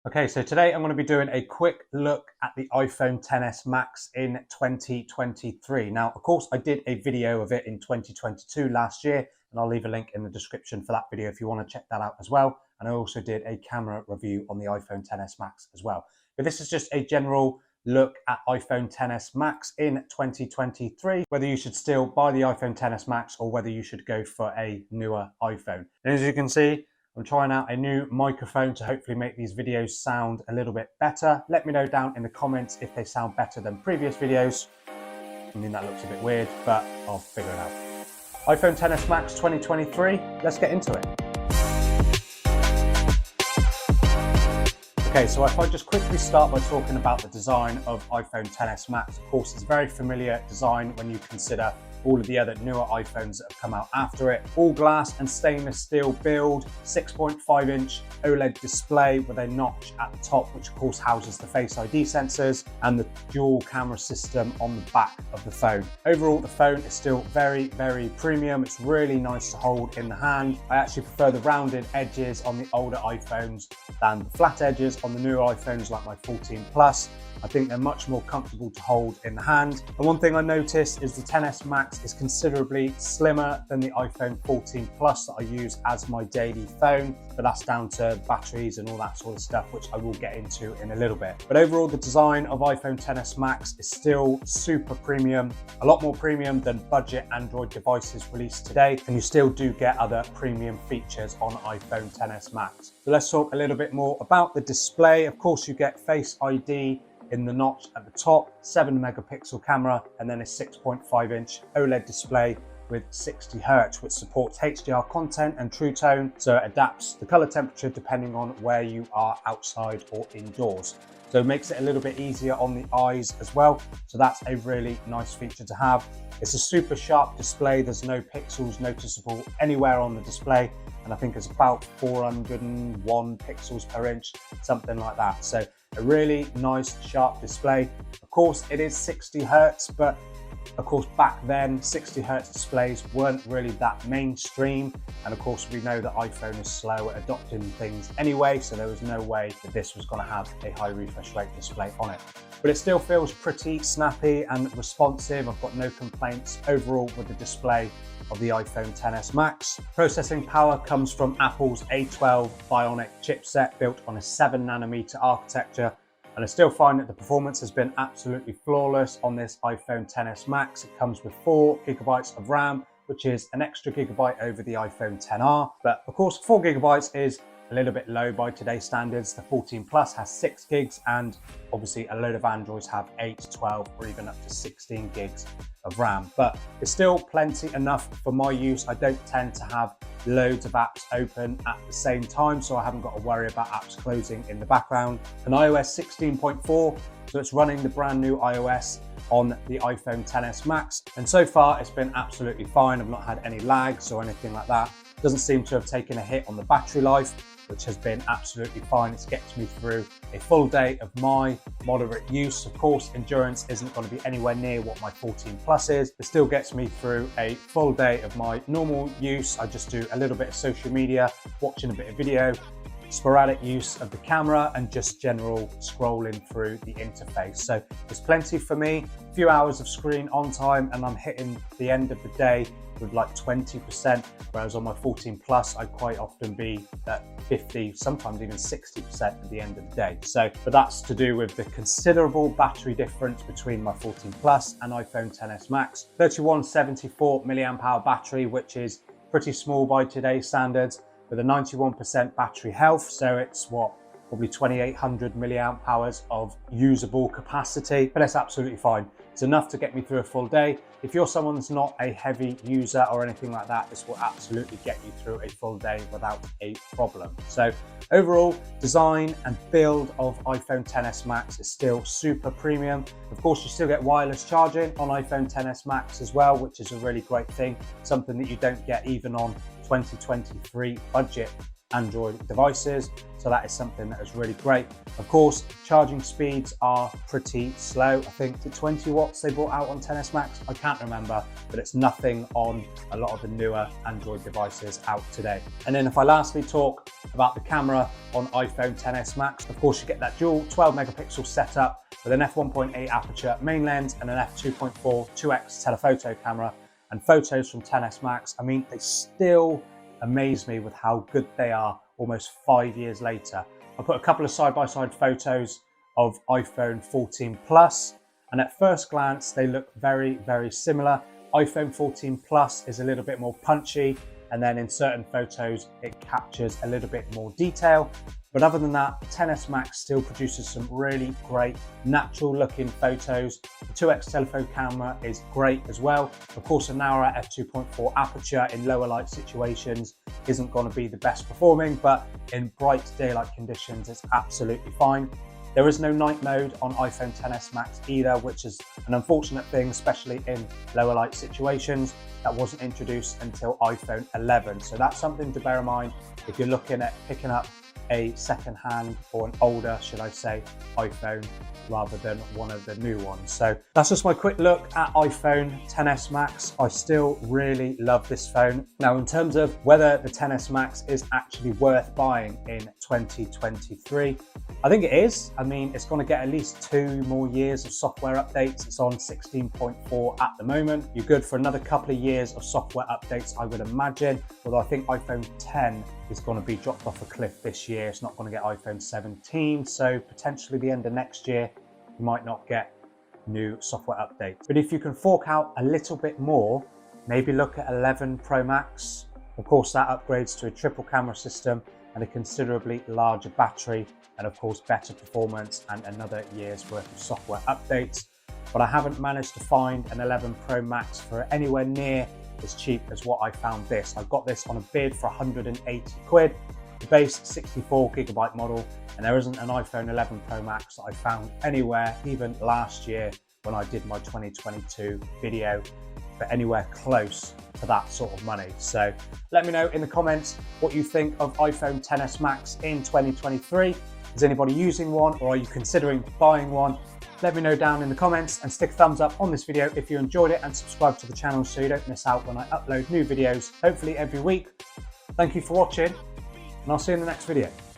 Okay, so today I'm going to be doing a quick look at the iPhone XS Max in 2023. Now, of course, I did a video of it in 2022 last year, and I'll leave a link in the description for that video if you want to check that out as well. And I also did a camera review on the iPhone XS Max as well. But this is just a general look at iPhone XS Max in 2023, whether you should still buy the iPhone XS Max or whether you should go for a newer iPhone. And as you can see, I'm trying out a new microphone to hopefully make these videos sound a little bit better. Let me know down in the comments if they sound better than previous videos. I mean, that looks a bit weird, but I'll figure it out. iPhone XS Max 2023, let's get into it. Okay, so if I just quickly start by talking about the design of iPhone XS Max, of course, it's a very familiar design when you consider all of the other newer iPhones that have come out after it. All glass and stainless steel build, 6.5-inch OLED display with a notch at the top, which of course houses the Face ID sensors, and the dual camera system on the back of the phone. Overall, the phone is still very, very premium. It's really nice to hold in the hand. I actually prefer the rounded edges on the older iPhones than the flat edges on the newer iPhones like my 14 Plus. I think they're much more comfortable to hold in the hand. And one thing I noticed is the XS Max is considerably slimmer than the iPhone 14 Plus that I use as my daily phone, but that's down to batteries and all that sort of stuff, which I will get into in a little bit. But overall, the design of iPhone XS Max is still super premium, a lot more premium than budget Android devices released today, and you still do get other premium features on iPhone XS Max. So let's talk a little bit more about the display. Of course, you get Face ID in the notch at the top, 7-megapixel camera, and then a 6.5-inch OLED display with 60 Hz, which supports HDR content and True Tone, so it adapts the color temperature depending on where you are outside or indoors. So it makes it a little bit easier on the eyes as well. So that's a really nice feature to have. It's a super sharp display. There's no pixels noticeable anywhere on the display. And I think it's about 401 pixels per inch, something like that. So a really nice sharp display. Of course, it is 60 Hz, but of course, back then, 60 Hz displays weren't really that mainstream. And of course, we know that iPhone is slow at adopting things anyway, so there was no way that this was going to have a high refresh rate display on it. But it still feels pretty snappy and responsive. I've got no complaints overall with the display of the iPhone XS Max. Processing power comes from Apple's A12 Bionic chipset built on a 7-nanometer architecture. And I still find that the performance has been absolutely flawless on this iPhone XS Max. It comes with 4 gigabytes of RAM, which is an extra gigabyte over the iPhone XR. But of course, 4 gigabytes is a little bit low by today's standards. The 14 Plus has 6 gigs, and obviously a load of Androids have 8, 12, or even up to 16 gigs of RAM. But it's still plenty enough for my use. I don't tend to have loads of apps open at the same time, so I haven't got to worry about apps closing in the background. And iOS 16.4, so it's running the brand new iOS on the iPhone XS Max. And so far, it's been absolutely fine. I've not had any lags or anything like that. Doesn't seem to have taken a hit on the battery life, which has been absolutely fine. It's gets me through a full day of my moderate use. Of course, endurance isn't going to be anywhere near what my 14 Plus is. It still gets me through a full day of my normal use. I just do a little bit of social media, watching a bit of video, sporadic use of the camera, and just general scrolling through the interface. So there's plenty for me. A few hours of screen on time and I'm hitting the end of the day with like 20%, whereas on my 14 Plus, I'd quite often be at 50, sometimes even 60% at the end of the day. So, but that's to do with the considerable battery difference between my 14 Plus and iPhone XS Max. 3174 milliamp hour battery, which is pretty small by today's standards, with a 91% battery health. So it's probably 2800 milliamp hours of usable capacity, but that's absolutely fine. It's enough to get me through a full day. If you're someone that's not a heavy user or anything like that, this will absolutely get you through a full day without a problem. So overall, design and build of iPhone XS Max is still super premium. Of course, you still get wireless charging on iPhone XS Max as well, which is a really great thing, something that you don't get even on 2023 budget Android devices. So that is something that is really great. Of course, charging speeds are pretty slow. I think it's 20 watts they brought out on XS Max. I can't remember, but it's nothing on a lot of the newer Android devices out today. And then if I lastly talk about the camera on iPhone XS Max, of course you get that dual 12 megapixel setup with an f1.8 aperture main lens and an f2.4 2x telephoto camera. And photos from XS Max, I mean, they still amaze me with how good they are almost 5 years later. I put a couple of side-by-side photos of iPhone 14 Plus, and at first glance, they look very, very similar. iPhone 14 Plus is a little bit more punchy, and then in certain photos, it captures a little bit more detail. But other than that, XS Max still produces some really great natural looking photos. The 2x telephoto camera is great as well. Of course, a narrower f2.4 aperture in lower light situations isn't going to be the best performing, but in bright daylight conditions, it's absolutely fine. There is no night mode on iPhone XS Max either, which is an unfortunate thing, especially in lower light situations. That wasn't introduced until iPhone 11. So that's something to bear in mind if you're looking at picking up a second-hand or an older, should I say, iPhone rather than one of the new ones. So that's just my quick look at iPhone XS Max. I still really love this phone. Now, in terms of whether the XS Max is actually worth buying in 2023, I think it is. I mean, it's going to get at least 2 more years of software updates. It's on 16.4 at the moment. You're good for another couple of years of software updates, I would imagine, although I think iPhone 10 is going to be dropped off a cliff this year. It's not going to get iPhone 17, so potentially the end of next year, you might not get new software updates. But if you can fork out a little bit more, maybe look at 11 Pro Max. Of course, that upgrades to a triple camera system and a considerably larger battery, and of course, better performance and another year's worth of software updates. But I haven't managed to find an 11 Pro Max for anywhere near as cheap as what I found this. I got this on a bid for 180 quid, the base 64 gigabyte model, and there isn't an iPhone 11 Pro Max that I found anywhere, even last year when I did my 2022 video, for anywhere close to that sort of money. So let me know in the comments what you think of iPhone XS Max in 2023. Is anybody using one, or are you considering buying one? Let me know down in the comments, and stick a thumbs up on this video if you enjoyed it, and subscribe to the channel so you don't miss out when I upload new videos, hopefully every week. Thank you for watching, and I'll see you in the next video.